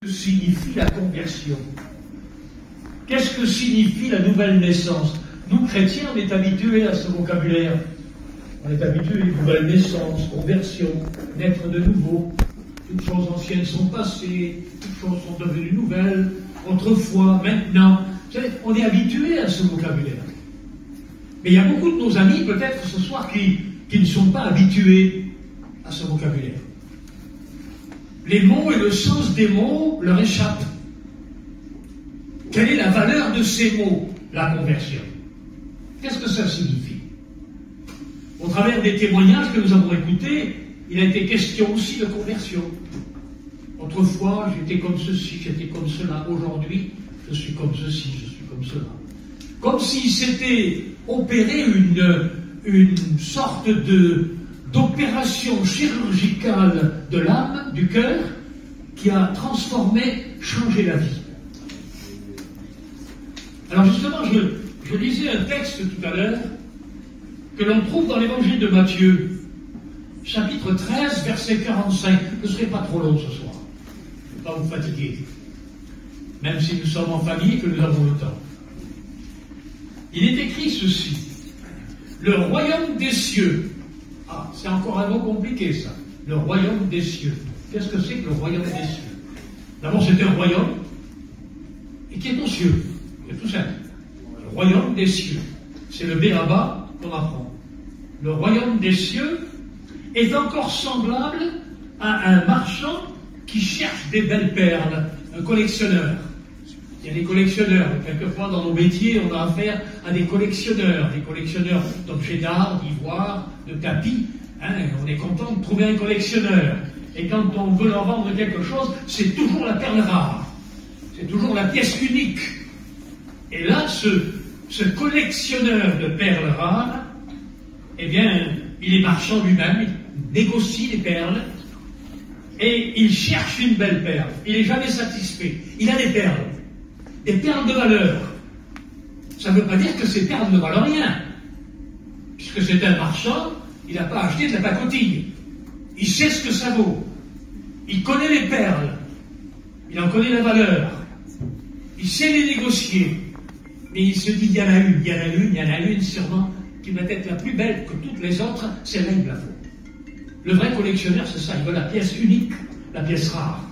Signifie la conversion? Qu'est-ce que signifie la nouvelle naissance? Nous, chrétiens, on est habitués à ce vocabulaire. On est habitués à une nouvelle naissance, conversion, naître de nouveau. Toutes choses anciennes sont passées, toutes choses sont devenues nouvelles, autrefois, maintenant. Vous savez, on est habitués à ce vocabulaire. Mais il y a beaucoup de nos amis, peut-être ce soir, qui ne sont pas habitués à ce vocabulaire. Les mots et le sens des mots leur échappent. Quelle est la valeur de ces mots, la conversion? Qu'est-ce que ça signifie? Au travers des témoignages que nous avons écoutés, il a été question aussi de conversion. Autrefois, j'étais comme ceci, j'étais comme cela. Aujourd'hui, je suis comme ceci, je suis comme cela. Comme s'il s'était opéré une sorte d'opération chirurgicale de l'âme, du cœur, qui a transformé, changé la vie. Alors justement, je lisais un texte tout à l'heure que l'on trouve dans l'évangile de Matthieu, chapitre 13, verset 45. Je ne serai pas trop long ce soir. Je ne vais pas vous fatiguer. Même si nous sommes en famille et que nous avons le temps. Il est écrit ceci. Le royaume des cieux. Ah, c'est encore un mot compliqué ça. Le royaume des cieux. Qu'est-ce que c'est que le royaume des cieux? D'abord, c'est un royaume et qui est aux cieux. C'est tout simple. Le royaume des cieux. C'est le béaba qu'on apprend. Le royaume des cieux est encore semblable à un marchand qui cherche des belles perles, un collectionneur. Il y a des collectionneurs. Quelquefois, dans nos métiers, on a affaire à des collectionneurs d'objets d'art, d'ivoire, de tapis. On est content de trouver un collectionneur. Et quand on veut leur vendre quelque chose, c'est toujours la perle rare. C'est toujours la pièce unique. Et là, ce collectionneur de perles rares, eh bien, il est marchand lui-même, il négocie les perles, et il cherche une belle perle. Il n'est jamais satisfait. Il a des perles de valeur. Ça ne veut pas dire que ces perles ne valent rien, puisque c'est un marchand, il n'a pas acheté de la pacotille. Il sait ce que ça vaut. Il connaît les perles. Il en connaît la valeur. Il sait les négocier. Mais il se dit, il y en a une sûrement, qui va être la plus belle que toutes les autres, celle-là, il me la faut. Le vrai collectionneur, c'est ça, il veut la pièce unique, la pièce rare.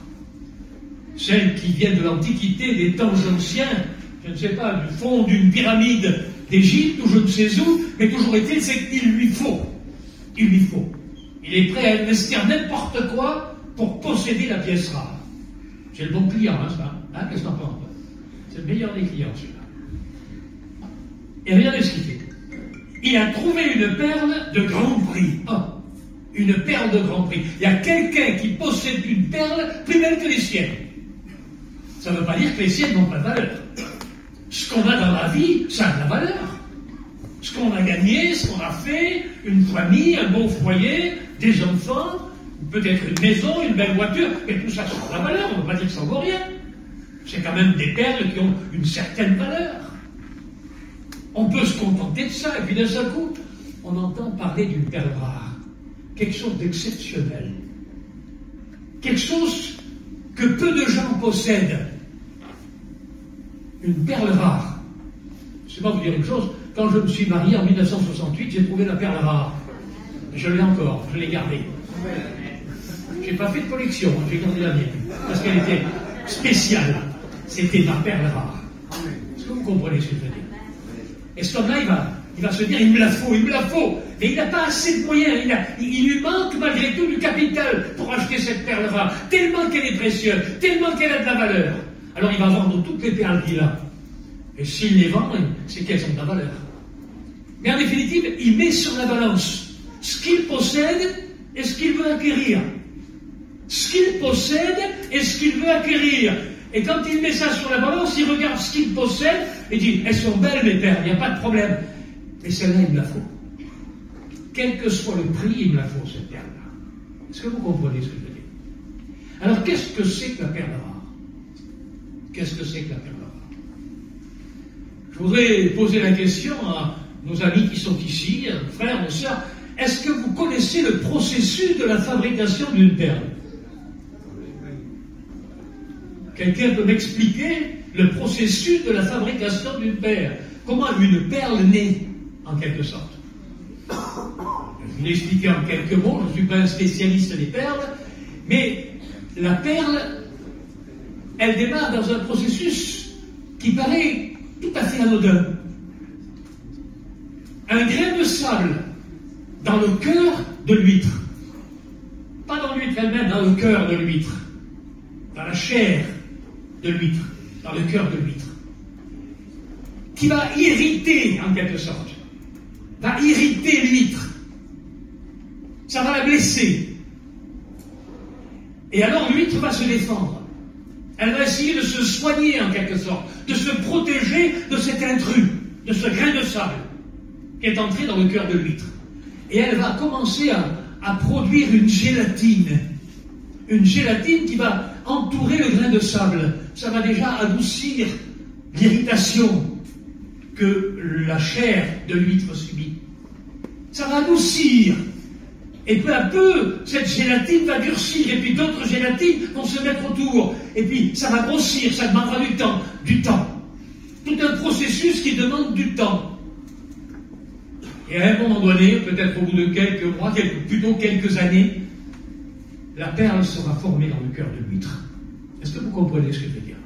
Celle qui vient de l'Antiquité, des temps anciens, je ne sais pas, du fond d'une pyramide d'Égypte ou je ne sais où, mais toujours est-il, c'est qu'il lui faut. Il lui faut. Il est prêt à investir n'importe quoi pour posséder la pièce rare. C'est le bon client, hein, ça. Qu'est-ce que t'en penses? C'est le meilleur des clients, celui-là. Et regardez ce qu'il fait. Il a trouvé une perle de grand prix. Une perle de grand prix. Il y a quelqu'un qui possède une perle plus belle que les siennes. Ça ne veut pas dire que les siennes n'ont pas de valeur. Ce qu'on a dans la vie, ça a de la valeur. Ce qu'on a gagné, ce qu'on a fait, une famille, un bon foyer, des enfants, peut-être une maison, une belle voiture, mais tout ça, ça a de la valeur. On ne peut pas dire que ça ne vaut rien. C'est quand même des perles qui ont une certaine valeur. On peut se contenter de ça, et puis d'un seul coup, on entend parler d'une perle rare. Quelque chose d'exceptionnel. Quelque chose que peu de gens possèdent. Une perle rare. Je ne sais pas vous dire une chose, quand je me suis marié en 1968, j'ai trouvé la perle rare. Je l'ai encore, je l'ai gardée. Je n'ai pas fait de collection, j'ai gardé la mienne, parce qu'elle était spéciale. C'était ma perle rare. Est-ce que vous comprenez ce que je veux dire? Et cet homme-là, il va se dire, il me la faut. Mais il n'a pas assez de moyens. Il lui manque malgré tout du capital pour acheter cette perle rare. Tellement qu'elle est précieuse, tellement qu'elle a de la valeur. Alors il va vendre toutes les perles qu'il a. Et s'il les vend, c'est qu'elles ont de la valeur. Mais en définitive, il met sur la balance ce qu'il possède et ce qu'il veut acquérir. Ce qu'il possède et ce qu'il veut acquérir. Et quand il met ça sur la balance, il regarde ce qu'il possède et dit, elles sont belles mes perles, il n'y a pas de problème. Mais celle-là, il me la faut. Quel que soit le prix, il me la faut, cette perle-là. Est-ce que vous comprenez ce que je veux dire? Alors, qu'est-ce que c'est que la perle rare? Qu'est-ce que c'est que la perle rare? Je voudrais poser la question à nos amis qui sont ici, frères, sœurs. Est-ce que vous connaissez le processus de la fabrication d'une perle? Quelqu'un peut m'expliquer le processus de la fabrication d'une perle? Comment une perle naît, en quelque sorte? Je vous l'ai expliqué en quelques mots, je ne suis pas un spécialiste des perles, mais la perle, elle démarre dans un processus qui paraît tout à fait anodin. Un grain de sable dans le cœur de l'huître. Pas dans l'huître elle-même, dans le cœur de l'huître. Dans la chair de l'huître, dans le cœur de l'huître. Qui va irriter, en quelque sorte. Va irriter l'huître. Ça va la blesser. Et alors l'huître va se défendre. Elle va essayer de se soigner, en quelque sorte, de se protéger de cet intrus, de ce grain de sable qui est entré dans le cœur de l'huître. Et elle va commencer à produire une gélatine qui va entourer le grain de sable. Ça va déjà adoucir l'irritation que la chair de l'huître subit. Ça va adoucir. Et peu à peu, cette gélatine va durcir, et puis d'autres gélatines vont se mettre autour. Et puis, ça va grossir, ça demandera du temps. Tout un processus qui demande du temps. Et à un moment donné, peut-être au bout de quelques mois, plutôt quelques années, la perle sera formée dans le cœur de l'huître. Est-ce que vous comprenez ce que je veux dire?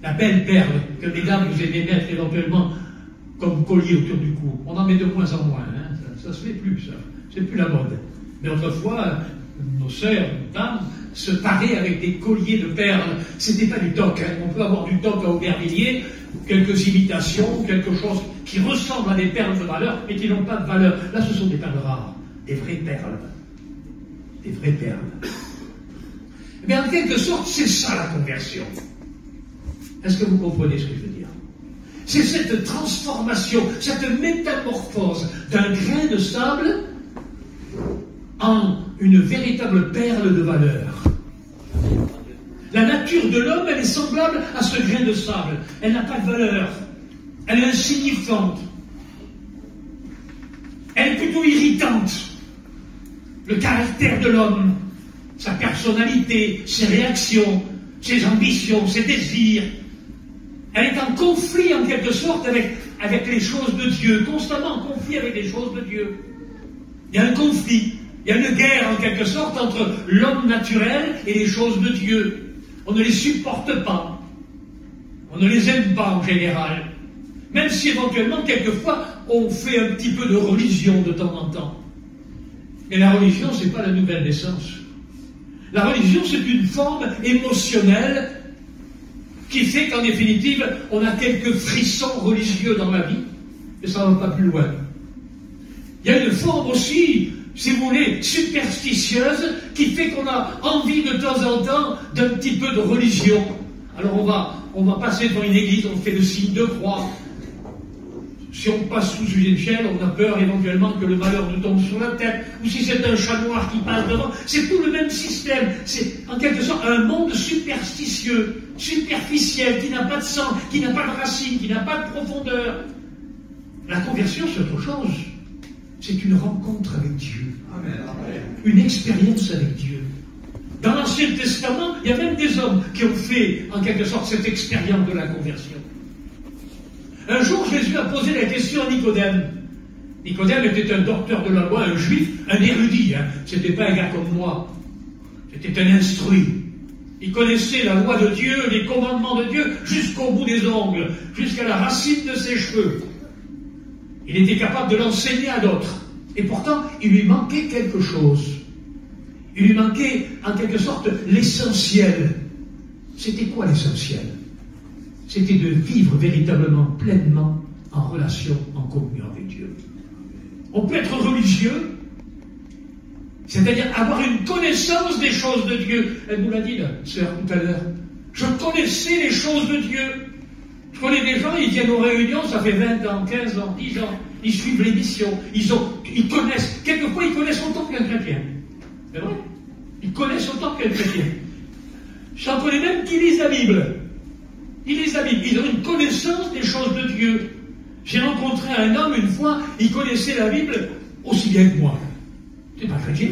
La belle perle que les dames vous aimez mettre éventuellement comme collier autour du cou. On en met de moins en moins. Hein. Ça se fait plus, ça. C'est plus la mode. Mais autrefois, nos sœurs, nos dames, se paraient avec des colliers de perles. C'était pas du toc. Hein. On peut avoir du toc à Aubervilliers, quelques imitations, quelque chose qui ressemble à des perles de valeur, mais qui n'ont pas de valeur. Là, ce sont des perles rares, des vraies perles. Des vraies perles. Mais en quelque sorte, c'est ça la conversion. Est-ce que vous comprenez ce que je veux dire? C'est cette transformation, cette métamorphose d'un grain de sable en une véritable perle de valeur. La nature de l'homme, elle est semblable à ce grain de sable. Elle n'a pas de valeur. Elle est insignifiante. Elle est plutôt irritante. Le caractère de l'homme, sa personnalité, ses réactions, ses ambitions, ses désirs. Elle est en conflit, en quelque sorte, avec les choses de Dieu, constamment en conflit avec les choses de Dieu. Il y a un conflit, il y a une guerre, en quelque sorte, entre l'homme naturel et les choses de Dieu. On ne les supporte pas. On ne les aime pas, en général. Même si, éventuellement, quelquefois, on fait un petit peu de religion de temps en temps. Mais la religion, ce n'est pas la nouvelle naissance. La religion, c'est une forme émotionnelle qui fait qu'en définitive, on a quelques frissons religieux dans la vie, mais ça ne va pas plus loin. Il y a une forme aussi, si vous voulez, superstitieuse, qui fait qu'on a envie de temps en temps d'un petit peu de religion. Alors on va passer devant une église, on fait le signe de croix. Si on passe sous une échelle, on a peur éventuellement que le malheur nous tombe sur la tête, ou si c'est un chat noir qui passe devant, c'est tout le même système. C'est en quelque sorte un monde superstitieux, superficiel, qui n'a pas de sens, qui n'a pas de racine, qui n'a pas de profondeur. La conversion, c'est autre chose. C'est une rencontre avec Dieu. Amen. Une expérience avec Dieu. Dans l'Ancien Testament, il y a même des hommes qui ont fait, en quelque sorte, cette expérience de la conversion. Un jour, Jésus a posé la question à Nicodème. Nicodème était un docteur de la loi, un juif, un érudit. Hein. C'était pas un gars comme moi. C'était un instruit. Il connaissait la loi de Dieu, les commandements de Dieu, jusqu'au bout des ongles, jusqu'à la racine de ses cheveux. Il était capable de l'enseigner à d'autres. Et pourtant, il lui manquait quelque chose. Il lui manquait, en quelque sorte, l'essentiel. C'était quoi l'essentiel? C'était de vivre véritablement, pleinement, en relation, en communion avec Dieu. On peut être religieux, c'est-à-dire avoir une connaissance des choses de Dieu. Elle nous l'a dit, la sœur, tout à l'heure. Je connaissais les choses de Dieu. Je connais des gens, ils viennent aux réunions, ça fait 20 ans, 15 ans, 10 ans. Ils suivent l'émission. Ils connaissent. Quelquefois, ils connaissent autant qu'un chrétien. C'est vrai. Ils connaissent autant qu'un chrétien. J'en connais même qui lisent la Bible. Ils lisent la Bible. Ils ont une connaissance des choses de Dieu. J'ai rencontré un homme une fois, il connaissait la Bible aussi bien que moi. C'est pas chrétien.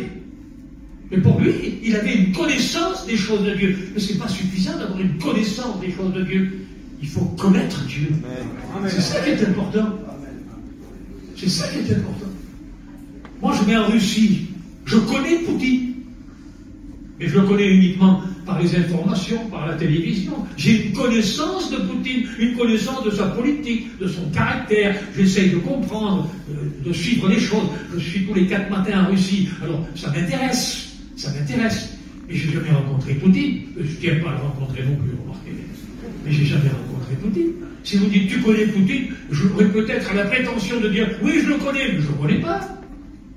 Mais pour lui, il avait une connaissance des choses de Dieu. Mais ce n'est pas suffisant d'avoir une connaissance des choses de Dieu. Il faut connaître Dieu. C'est ça qui est important. C'est ça qui est important. Moi, je vais en Russie. Je connais Poutine. Mais je le connais uniquement par les informations, par la télévision. J'ai une connaissance de Poutine, une connaissance de sa politique, de son caractère. J'essaye de comprendre, de suivre les choses. Je suis tous les 4 matins en Russie. Alors, ça m'intéresse. Ça m'intéresse. Mais je n'ai jamais rencontré Poutine. Je ne tiens pas à le rencontrer non plus, remarquez. Mais je n'ai jamais rencontré Poutine. Si vous dites, tu connais Poutine, j'aurais peut-être la prétention de dire, oui, je le connais, mais je ne le connais pas.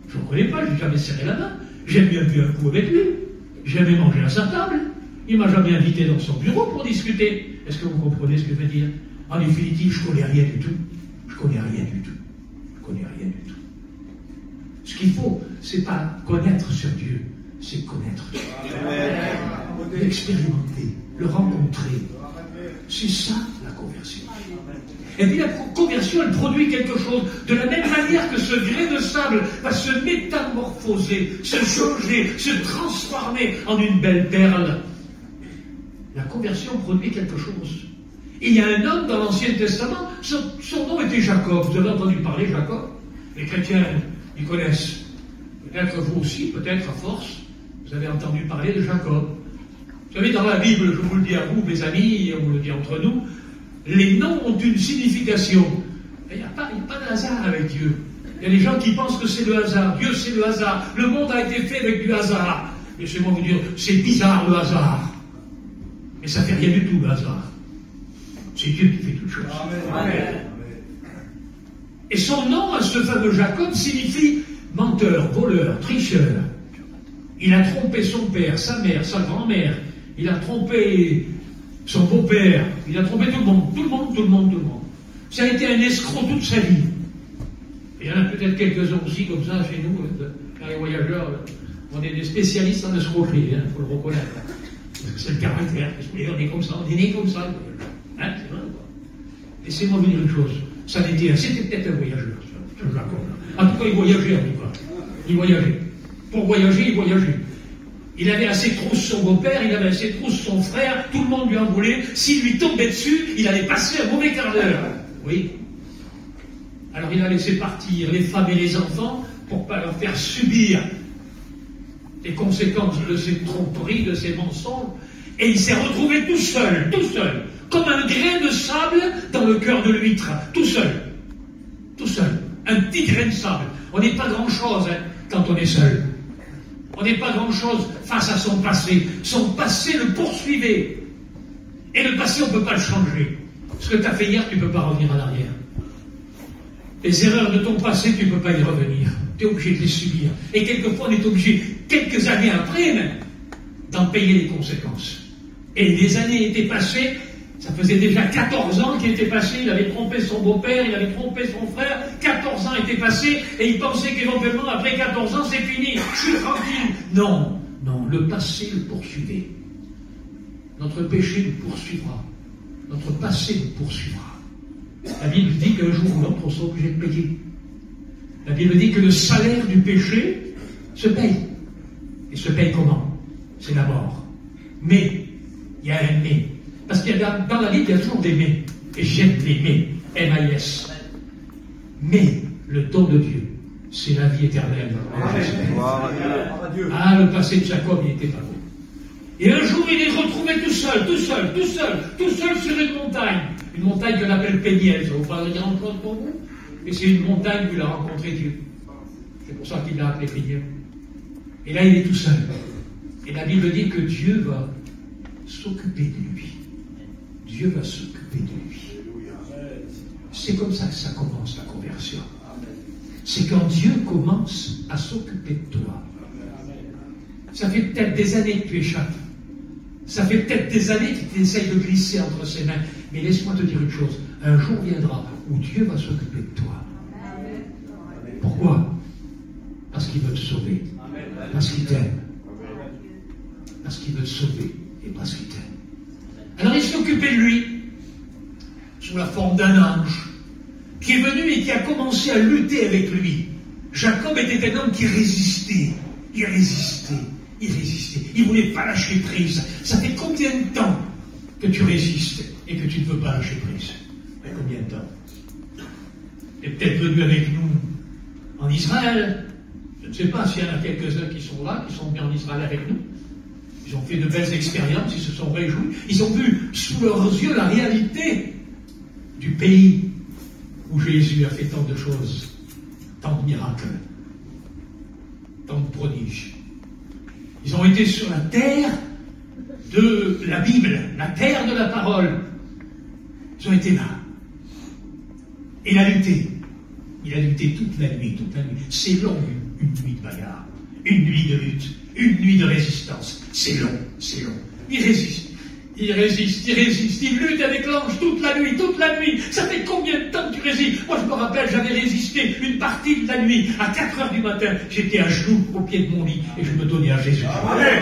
Je ne le connais pas, je n'ai jamais serré la main. J'aime bien bu un coup avec lui. J'ai jamais mangé à sa table. Il ne m'a jamais invité dans son bureau pour discuter. Est-ce que vous comprenez ce que je veux dire? En définitive, je ne connais rien du tout. Je ne connais rien du tout. Je ne connais rien du tout. Ce qu'il faut, ce n'est pas connaître sur Dieu, c'est connaître Dieu. L'expérimenter, le rencontrer. C'est ça, la conversion. Et puis la conversion, elle produit quelque chose. De la même manière que ce grain de sable va se métamorphoser, se changer, se transformer en une belle perle. La conversion produit quelque chose. Il y a un homme dans l'Ancien Testament, son nom était Jacob. Vous avez entendu parler de Jacob? Les chrétiens, ils connaissent. Peut-être vous aussi, peut-être à force, vous avez entendu parler de Jacob. Vous savez, dans la Bible, je vous le dis à vous, mes amis, et on le dit entre nous, les noms ont une signification. Il n'y a pas de hasard avec Dieu. Il y a des gens qui pensent que c'est le hasard. Dieu, c'est le hasard. Le monde a été fait avec du hasard. Laissez-moi vous dire, c'est bizarre le hasard. Mais ça ne fait rien du tout, le hasard. C'est Dieu qui fait toutes choses. Amen. Et son nom, ce fameux Jacob, signifie menteur, voleur, tricheur. Il a trompé son père, sa mère, sa grand-mère. Il a trompé son beau-père. Il a trompé tout le monde. Tout le monde, tout le monde, tout le monde. Ça a été un escroc toute sa vie. Et il y en a peut-être quelques-uns aussi comme ça chez nous, les voyageurs. On est des spécialistes en escroquerie, il faut le reconnaître. C'est le caractère. On est comme ça, on est né comme ça. Hein, c'est vrai, quoi. Laissez-moi vous dire une chose. Ça n'était, c'était peut-être un voyageur, je vous l'accorde. En tout cas, il voyageait, en tout cas. Il voyageait. Pour voyager, il voyageait. Il avait à ses trousses son beau-père, il avait à ses trousses son frère, tout le monde lui en voulait. S'il lui tombait dessus, il allait passer un mauvais quart d'heure. Oui. Alors il a laissé partir les femmes et les enfants pour ne pas leur faire subir les conséquences de ses tromperies, de ses mensonges. Et il s'est retrouvé tout seul, comme un grain de sable dans le cœur de l'huître, tout seul, un petit grain de sable. On n'est pas grand-chose quand on est seul. On n'est pas grand-chose face à son passé. Son passé le poursuivait. Et le passé, on ne peut pas le changer. Ce que tu as fait hier, tu ne peux pas revenir en arrière. Les erreurs de ton passé, tu ne peux pas y revenir. Tu es obligé de les subir. Et quelquefois, on est obligé, quelques années après même, d'en payer les conséquences. Et des années étaient passées, ça faisait déjà 14 ans qu'il était passé, il avait trompé son beau-père, il avait trompé son frère, 14 ans étaient passés, et il pensait qu'éventuellement, après 14 ans, c'est fini, je suis tranquille. Non, le passé le poursuivait. Notre péché le poursuivra. Notre passé le poursuivra. La Bible dit qu'un jour ou l'autre, on sera obligé de payer. La Bible dit que le salaire du péché se paye. Et se paye comment? C'est la mort. Mais, il y a un mais. Parce qu'il y a dans la Bible, il y a toujours des mais. Et j'aime les mais. M-A-I-S. Mais, le don de Dieu, c'est la vie éternelle. Ah, le passé de Jacob, il n'était pas bon. Et un jour, il est retrouvé tout seul sur une montagne. Une montagne qu'on appelle Péniel. Ça vous parle de grand-chose pour vous? Mais c'est une montagne où il a rencontré Dieu. C'est pour ça qu'il l'a appelé Péniel. Et là, il est tout seul. Et la Bible dit que Dieu va s'occuper de lui. Dieu va s'occuper de lui. C'est comme ça que ça commence, la conversion. C'est quand Dieu commence à s'occuper de toi. Ça fait peut-être des années que tu échappes. Ça fait peut-être des années que tu essayes de glisser entre ses mains. Mais laisse-moi te dire une chose. Un jour viendra où Dieu va s'occuper de toi. Pourquoi? Parce qu'il veut te sauver. Parce qu'il t'aime. Parce qu'il veut te sauver. Et parce qu'il t'aime. Alors il s'est occupé de lui. Sous la forme d'un ange. Qui est venu et qui a commencé à lutter avec lui. Jacob était un homme qui résistait. Il résistait. Il résistait. Il ne voulait pas lâcher prise. Ça fait combien de temps que tu résistes et que tu ne veux pas lâcher prise? Mais combien de temps? Tu es peut-être venu avec nous en Israël. Je ne sais pas s'il y en a quelques-uns qui sont là, qui sont venus en Israël avec nous. Ils ont fait de belles expériences, ils se sont réjouis. Ils ont vu sous leurs yeux la réalité du pays où Jésus a fait tant de choses, tant de miracles, tant de prodiges. Ils ont été sur la terre de la Bible, la terre de la parole. Ils ont été là. Et il a lutté. Il a lutté toute la nuit, toute la nuit. C'est long, une nuit de bagarre, une nuit de lutte, une nuit de résistance. C'est long, c'est long. Il résiste. Il résiste, il résiste, il lutte avec l'ange toute la nuit, toute la nuit. Ça fait combien de temps que tu résistes? Moi, je me rappelle, j'avais résisté une partie de la nuit. À 4 heures du matin, j'étais à genoux au pied de mon lit et je me donnais à Jésus. Amen.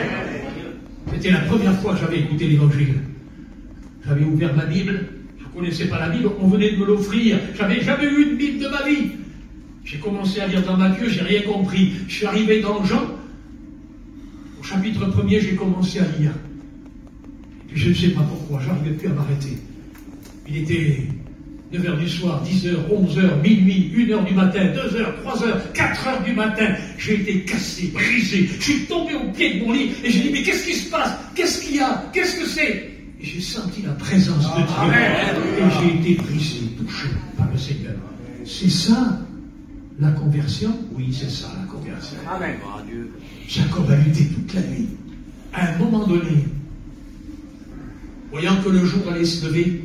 C'était la première fois que j'avais écouté l'évangile. J'avais ouvert ma Bible. Je ne connaissais pas la Bible, on venait de me l'offrir. J'avais jamais eu une Bible de ma vie. J'ai commencé à lire dans Matthieu, j'ai rien compris. Je suis arrivé dans Jean. Au chapitre 1er, j'ai commencé à lire. Je ne sais pas pourquoi, j'arrivais plus à m'arrêter. Il était 9h du soir, 10h, 11h, minuit, 1h du matin, 2h, 3h, 4h du matin. J'ai été cassé, brisé. Je suis tombé au pied de mon lit et j'ai dit, mais qu'est-ce qui se passe? Qu'est-ce qu'il y a? Qu'est-ce que c'est? Et j'ai senti la présence de Dieu. Et j'ai été brisé, touché par le Seigneur. C'est ça, la conversion? Oui, c'est ça, la conversion. Amen. Jacob a lutté toute la nuit. À un moment donné, voyant que le jour allait se lever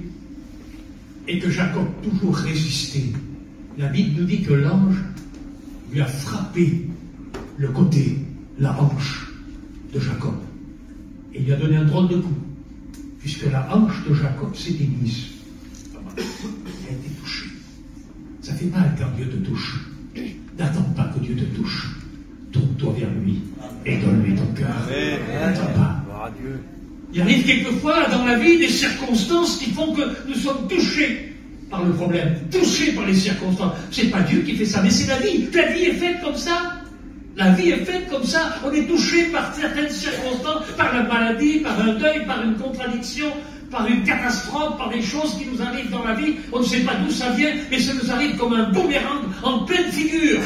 et que Jacob toujours résistait, la Bible nous dit que l'ange lui a frappé le côté, la hanche de Jacob. Et il lui a donné un drôle de coup, puisque la hanche de Jacob s'est émise. Elle a été touchée. Ça fait mal quand Dieu te touche. N'attends pas que Dieu te touche. Tourne-toi vers lui et donne-lui ton cœur. N'attends pas. Il arrive quelquefois dans la vie des circonstances qui font que nous sommes touchés par le problème, touchés par les circonstances. C'est pas Dieu qui fait ça, mais c'est la vie. La vie est faite comme ça. La vie est faite comme ça. On est touché par certaines circonstances, par la maladie, par un deuil, par une contradiction, par une catastrophe, par des choses qui nous arrivent dans la vie. On ne sait pas d'où ça vient, mais ça nous arrive comme un boomerang en pleine figure.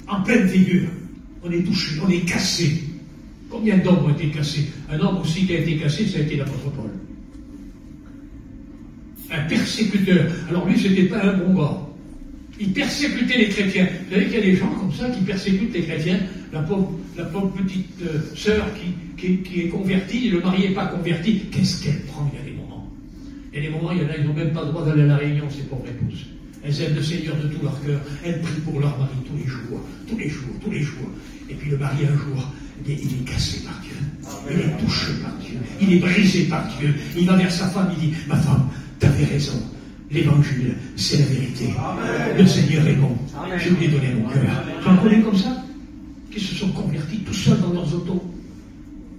En pleine figure. On est touché, on est cassé. Combien d'hommes ont été cassés? Un homme aussi qui a été cassé, ça a été l'apôtre Paul. Un persécuteur. Alors lui, c'était pas un bon gars. Il persécutait les chrétiens. Vous savez qu'il y a des gens comme ça qui persécutent les chrétiens. La pauvre petite sœur qui est convertie, le mari n'est pas converti. Qu'est-ce qu'elle prend? Il y a des moments. Il y a des moments, il y en a, ils n'ont même pas le droit d'aller à la réunion, ces pauvres épouses. Elles aiment le Seigneur de tout leur cœur. Elles prient pour leur mari tous les jours, tous les jours, tous les jours. Et puis le mari, un jour, il est cassé par Dieu. Il est touché par Dieu. Il est brisé par Dieu. Il va vers sa femme, il dit, ma femme, t'avais raison. L'évangile, c'est la vérité. Amen. Le Seigneur est bon. Amen. Je lui ai donné mon cœur. Tu en connais comme ça? Qui se sont convertis tout seuls dans leurs autos,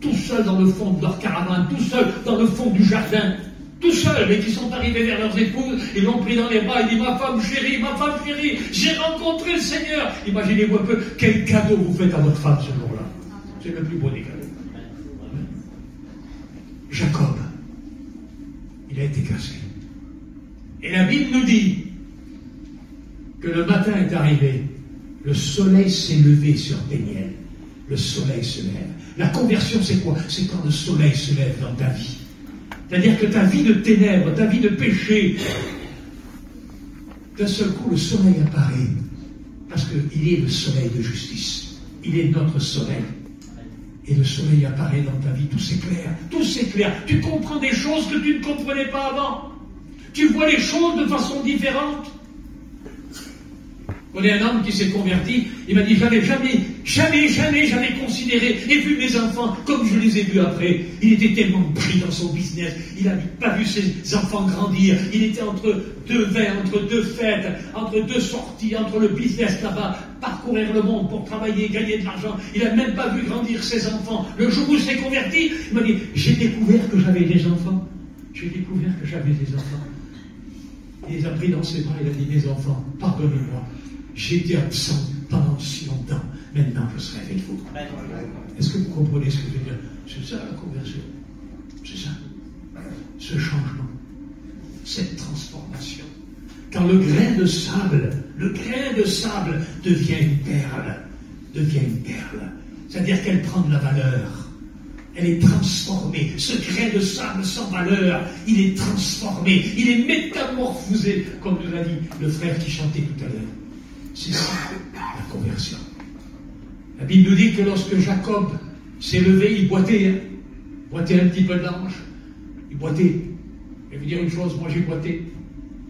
tout seuls dans le fond de leur caravane, tout seuls dans le fond du jardin, tout seuls, et qui sont arrivés vers leurs épouses, ils l'ont pris dans les bras, il dit, ma femme chérie, j'ai rencontré le Seigneur. Imaginez-vous un peu quel cadeau vous faites à votre femme ce jour-là. C'est le plus beau des cadeaux. Jacob, il a été cassé. Et la Bible nous dit que le matin est arrivé, le soleil s'est levé sur Péniel. Le soleil se lève. La conversion, c'est quoi? C'est quand le soleil se lève dans ta vie. C'est-à-dire que ta vie de ténèbres, ta vie de péché, d'un seul coup, le soleil apparaît. Parce qu'il est le soleil de justice. Il est notre soleil. Et le soleil apparaît dans ta vie. Tout s'éclaire. Tout s'éclaire. Tu comprends des choses que tu ne comprenais pas avant. Tu vois les choses de façon différente. On est un homme qui s'est converti, il m'a dit, jamais j'avais considéré et vu mes enfants comme je les ai vus après. Il était tellement pris dans son business, il n'a pas vu ses enfants grandir, il était entre deux vins, entre deux fêtes, entre deux sorties, entre le business là-bas, parcourir le monde pour travailler, gagner de l'argent. Il n'a même pas vu grandir ses enfants. Le jour où il s'est converti, il m'a dit, j'ai découvert que j'avais des enfants. J'ai découvert que j'avais des enfants. Il les a pris dans ses bras, il a dit, mes enfants, pardonnez-moi. J'étais absent pendant si longtemps. maintenant je serai avec vous. Est-ce que vous comprenez ce que je veux dire? C'est ça la conversion. C'est ça. Ce changement, cette transformation. Quand le grain de sable devient une perle, c'est-à-dire qu'elle prend de la valeur, elle est transformée. Ce grain de sable sans valeur, il est transformé, il est métamorphosé, comme nous l'a dit le frère qui chantait tout à l'heure. C'est ça, la conversion. La Bible nous dit que lorsque Jacob s'est levé, il boitait un petit peu d'ange, il boitait. Je vais vous dire une chose, moi j'ai boité.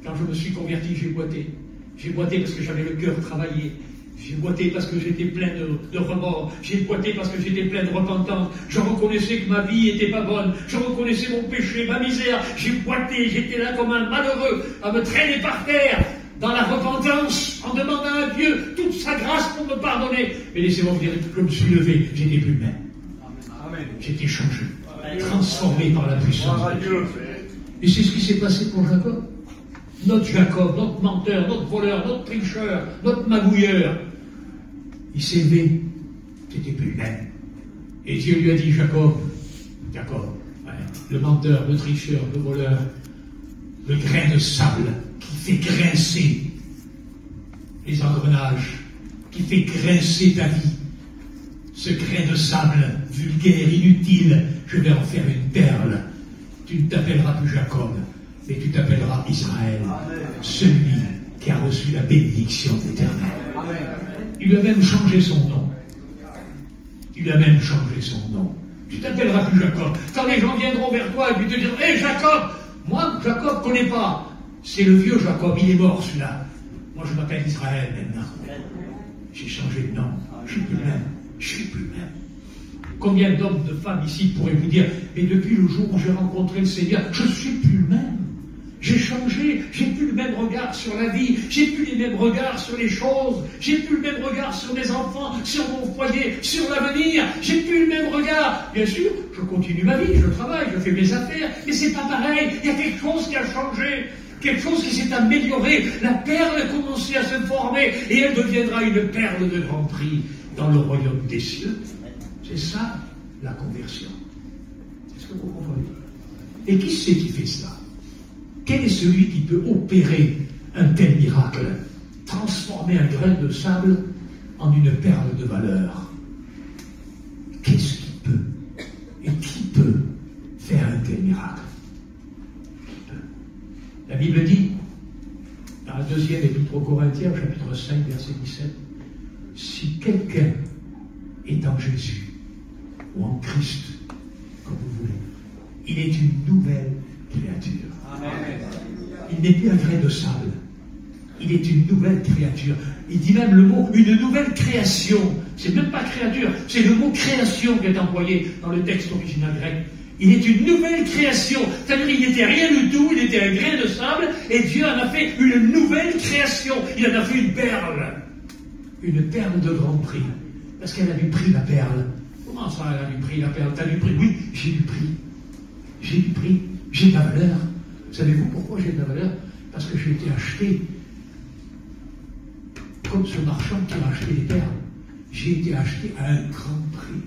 Quand je me suis converti, j'ai boité. J'ai boité parce que j'avais le cœur travaillé. J'ai boité parce que j'étais plein de remords. J'ai boité parce que j'étais plein de repentance. Je reconnaissais que ma vie n'était pas bonne. Je reconnaissais mon péché, ma misère. J'ai boité, j'étais là comme un malheureux, à me traîner par terre, dans la repentance, en demandant à Dieu toute sa grâce pour me pardonner. Mais laissez-moi vous dire, je me suis levé, j'étais plus le même. J'étais changé, transformé par la puissance de Dieu. Et c'est ce qui s'est passé pour Jacob. Notre Jacob, notre menteur, notre voleur, notre tricheur, notre magouilleur, il s'est levé, c'était plus le même. Et Dieu lui a dit, Jacob, le menteur, le tricheur, le voleur, le grain de sable qui fait grincer les engrenages, qui fait grincer ta vie, ce grain de sable vulgaire, inutile, je vais en faire une perle. Tu ne t'appelleras plus Jacob, mais tu t'appelleras Israël, celui qui a reçu la bénédiction éternelle. Il lui a même changé son nom. Tu t'appelleras plus Jacob. Quand les gens viendront vers toi et puis te diront, hé Jacob, moi Jacob ne connais pas. C'est le vieux Jacob, il est mort celui-là. Moi je m'appelle Israël maintenant. J'ai changé de nom, je suis plus le même. Combien d'hommes, de femmes ici pourraient vous dire, mais depuis le jour où j'ai rencontré le Seigneur, je ne suis plus le même. J'ai changé, j'ai plus le même regard sur la vie, j'ai plus les mêmes regards sur les choses, j'ai plus le même regard sur mes enfants, sur mon foyer, sur l'avenir, j'ai plus le même regard. Bien sûr, je continue ma vie, je travaille, je fais mes affaires, mais c'est pas pareil, il y a quelque chose qui a changé. Quelque chose qui s'est amélioré, la perle a commencé à se former et elle deviendra une perle de grand prix dans le royaume des cieux. C'est ça, la conversion. Est-ce que vous comprenez? Et qui c'est qui fait cela? Quel est celui qui peut opérer un tel miracle? Transformer un grain de sable en une perle de valeur. Qu'est-ce qui peut? Et qui peut faire un tel miracle? La Bible dit, dans la deuxième épître aux Corinthiens, chapitre 5, verset 17, si quelqu'un est en Jésus, ou en Christ, comme vous voulez, il est une nouvelle créature. Amen. Il n'est plus un grain de sable. Il est une nouvelle créature. Il dit même le mot, une nouvelle création. C'est même pas créature, c'est le mot création qui est employé dans le texte original grec. Il est une nouvelle création. C'est-à-dire qu'il n'était rien du tout, il était un grain de sable, et Dieu en a fait une nouvelle création. Il en a fait une perle. Une perle de grand prix. Parce qu'elle a du prix, la perle. Comment ça, elle a du prix, la perle? T'as du prix? Oui, j'ai du prix. J'ai du prix. J'ai de la valeur. Savez-vous pourquoi j'ai de la valeur? Parce que j'ai été acheté comme ce marchand qui a acheté les perles. J'ai été acheté à un grand prix.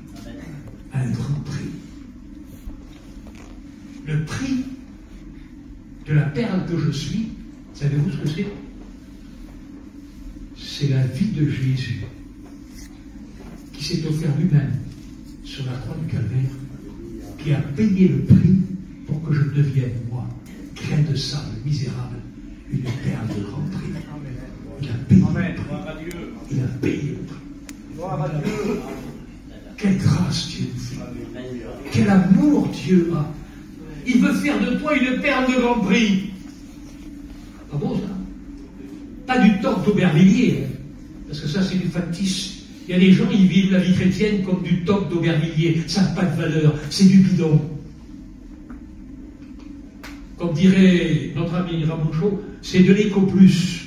À un grand prix. Le prix de la perle que je suis, savez-vous ce que c'est? C'est la vie de Jésus qui s'est offert lui-même sur la croix du Calvaire, qui a payé le prix pour que je devienne, moi, grain de sable misérable, une perle de grand prix. Il a payé le prix. Il a payé le prix. Quelle grâce Dieu nous fait. Quel amour Dieu a. Il veut faire de toi une perle de grand prix. Pas beau ça? Pas du toc d'Aubervilliers, hein, parce que ça c'est du factice. Il y a des gens, ils vivent la vie chrétienne comme du toc d'Aubervilliers. Ça n'a pas de valeur, c'est du bidon. Comme dirait notre ami Ramonchot, c'est de l'éco plus.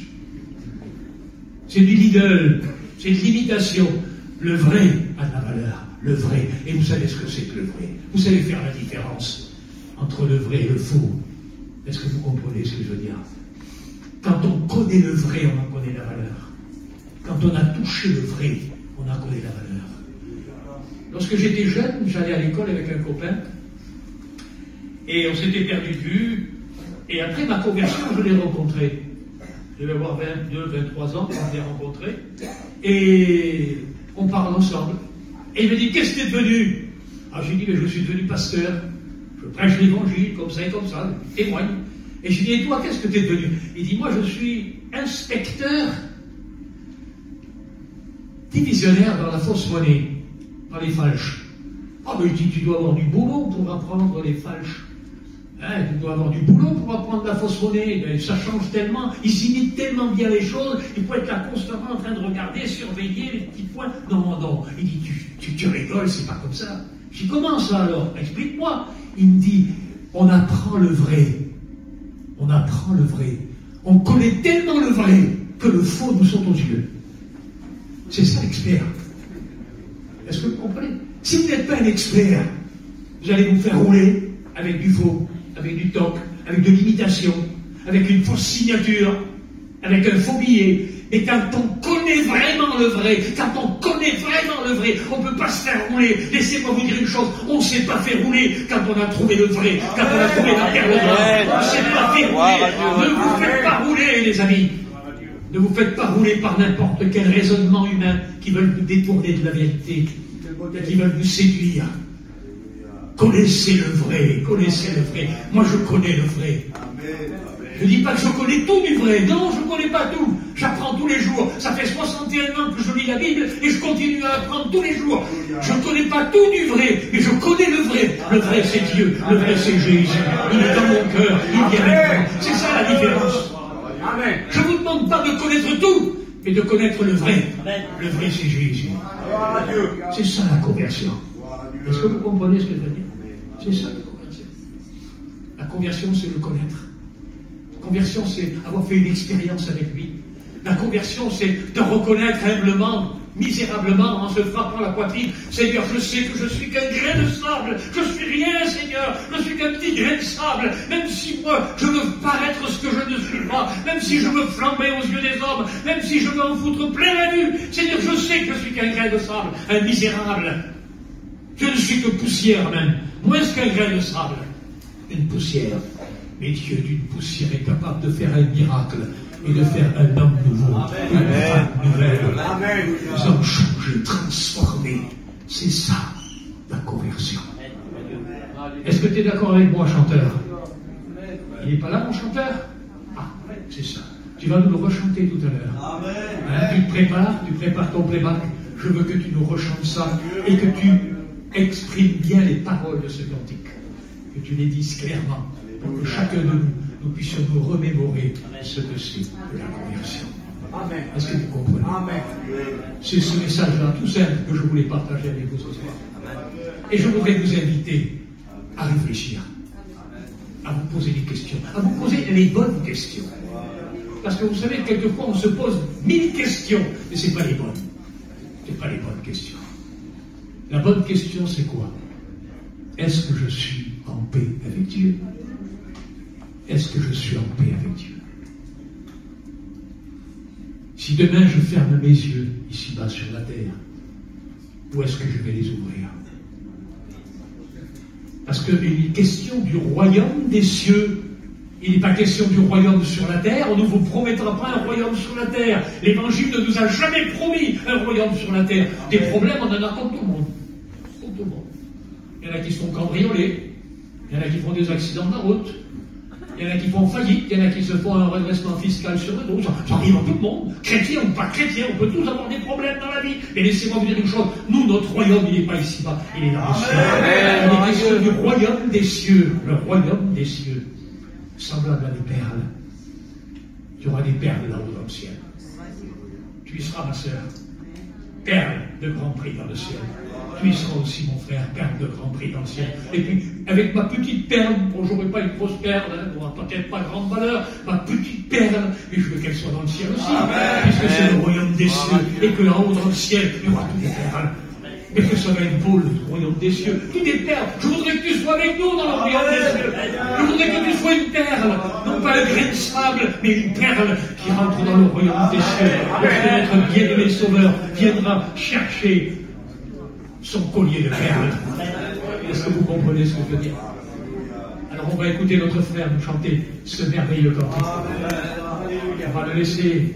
C'est du Lidl, c'est de l'imitation. Le vrai a de la valeur, le vrai. Et vous savez ce que c'est que le vrai. Vous savez faire la différence entre le vrai et le faux. Est-ce que vous comprenez ce que je veux dire? Quand on connaît le vrai, on en connaît la valeur. Quand on a touché le vrai, on en connaît la valeur. Lorsque j'étais jeune, j'allais à l'école avec un copain, et on s'était perdu de vue, et après ma conversion, je l'ai rencontré. Je devais avoir 22, 23 ans quand je l'ai rencontré, et on parle ensemble. Et il me dit, qu'est-ce que tu es devenu? Ah, j'ai dit, mais je suis devenu pasteur. Je prêche l'évangile, comme ça et comme ça, je témoigne. Et je lui dis, et toi, qu'est-ce que tu es devenu? Il dit, moi, je suis inspecteur divisionnaire dans la fausse monnaie, dans les falches. Ah, mais il dit, tu dois avoir du boulot pour apprendre les falches. Hein, tu dois avoir du boulot pour apprendre la fausse monnaie. Ben, ça change tellement, ils imitent tellement bien les choses, il faut être là constamment en train de regarder, surveiller les petits points. Non, non, il dit, tu rigoles, c'est pas comme ça. Je dis, comment ça alors? Explique-moi. Il me dit, on apprend le vrai. On apprend le vrai. On connaît tellement le vrai que le faux nous saute aux yeux. C'est ça l'expert. Est-ce que vous comprenez? Si vous n'êtes pas un expert, vous allez vous faire rouler avec du faux, avec du toc, avec de l'imitation, avec une fausse signature, avec un faux billet. Et quand on connaît vraiment le vrai, on ne peut pas se faire rouler. Laissez-moi vous dire une chose, on ne s'est pas fait rouler quand on a trouvé le vrai, quand on a trouvé la perle noire. On ne s'est pas fait rouler. Ne vous faites pas rouler, les amis. Ne vous faites pas rouler par n'importe quel raisonnement humain qui veulent vous détourner de la vérité, qui veulent vous séduire. Connaissez le vrai, connaissez le vrai. Moi, je connais le vrai. Je ne dis pas que je connais tout du vrai. Non, je ne connais pas tout. J'apprends tous les jours. Ça fait 61 ans que je lis la Bible et je continue à apprendre tous les jours. Je ne connais pas tout du vrai, mais je connais le vrai. Le vrai, c'est Dieu. Le vrai, c'est Jésus. Il est dans mon cœur. Il vient avec moi. C'est ça la différence. Je ne vous demande pas de connaître tout, mais de connaître le vrai. Le vrai, c'est Jésus. C'est ça la conversion. Est-ce que vous comprenez ce que je veux dire? C'est ça la conversion. La conversion, c'est le connaître. La conversion, c'est avoir fait une expérience avec lui. La conversion, c'est de reconnaître humblement, misérablement, en se frappant la poitrine. Seigneur, je sais que je suis qu'un grain de sable. Je suis rien, Seigneur. Je suis qu'un petit grain de sable. Même si moi, je veux paraître ce que je ne suis pas. Même si je veux flamber aux yeux des hommes. Même si je veux en foutre plein la vue. Seigneur, je sais que je suis qu'un grain de sable. Un misérable. Je ne suis que poussière même. Moins qu'un grain de sable. Une poussière. Mais Dieu d'une poussière est capable de faire un miracle et de faire un homme nouveau, une femme nouvelle. Nous sommes changés, transformés. C'est ça, la conversion. Est-ce que tu es d'accord avec moi, chanteur? Il n'est pas là, mon chanteur? Ah, c'est ça. Tu vas nous le rechanter tout à l'heure. Hein, tu prépares ton playback. Je veux que tu nous rechantes ça et que tu exprimes bien les paroles de ce cantique. Que tu les dises clairement. Pour que chacun de nous puissions nous remémorer ce que c'est que la conversion. Est-ce que vous comprenez? C'est ce message-là, tout simple, que je voulais partager avec vous ce soir. Et je voudrais vous inviter à réfléchir, à vous poser des questions, à vous poser les bonnes questions. Parce que vous savez, quelquefois, on se pose 1000 questions, mais ce n'est pas les bonnes. Ce n'est pas les bonnes questions. La bonne question, c'est quoi? Est-ce que je suis en paix avec Dieu? Est-ce que je suis en paix avec Dieu? Si demain je ferme mes yeux ici-bas sur la terre, où est-ce que je vais les ouvrir? Parce qu'il est question du royaume des cieux. Il n'est pas question du royaume sur la terre. On ne vous promettra pas un royaume sur la terre. L'Évangile ne nous a jamais promis un royaume sur la terre. Des problèmes, on en a comme tout le monde. Comme tout le monde. Il y en a qui sont cambriolés. Il y en a qui font des accidents de la route. Il y en a qui font faillite, il y en a qui se font un redressement fiscal sur le dos. Ça arrive à tout le monde. Chrétien ou pas chrétien, on peut tous avoir des problèmes dans la vie. Mais laissez-moi vous dire une chose, nous, notre royaume, il n'est pas ici-bas, il est dans les cieux. Il est question du royaume des cieux. Le royaume des cieux, semblable à des perles. Tu auras des perles là-haut dans le ciel. Tu y seras, ma sœur. Perle de grand prix dans le ciel. Tu y seras aussi, mon frère, perle de grand prix dans le ciel. Et puis, avec ma petite perle, bon, j'aurai pas une grosse perle, hein, peut-être pas grande valeur, ma petite perle, et je veux qu'elle soit dans le ciel aussi, puisque c'est le royaume des cieux, et que là-haut dans le ciel, il y aura toutes les perles. mais que ça va être beau le royaume des cieux. Qui des perles. Je voudrais que tu sois avec nous dans le royaume des cieux. Je voudrais que tu sois une perle, non pas le grain de sable, mais une perle qui rentre dans le royaume des cieux. Lorsque notre bien-aimé Sauveur viendra chercher son collier de perles. Est-ce que vous comprenez ce que je veux dire? Alors on va écouter notre frère nous chanter ce merveilleux cantique. On va le laisser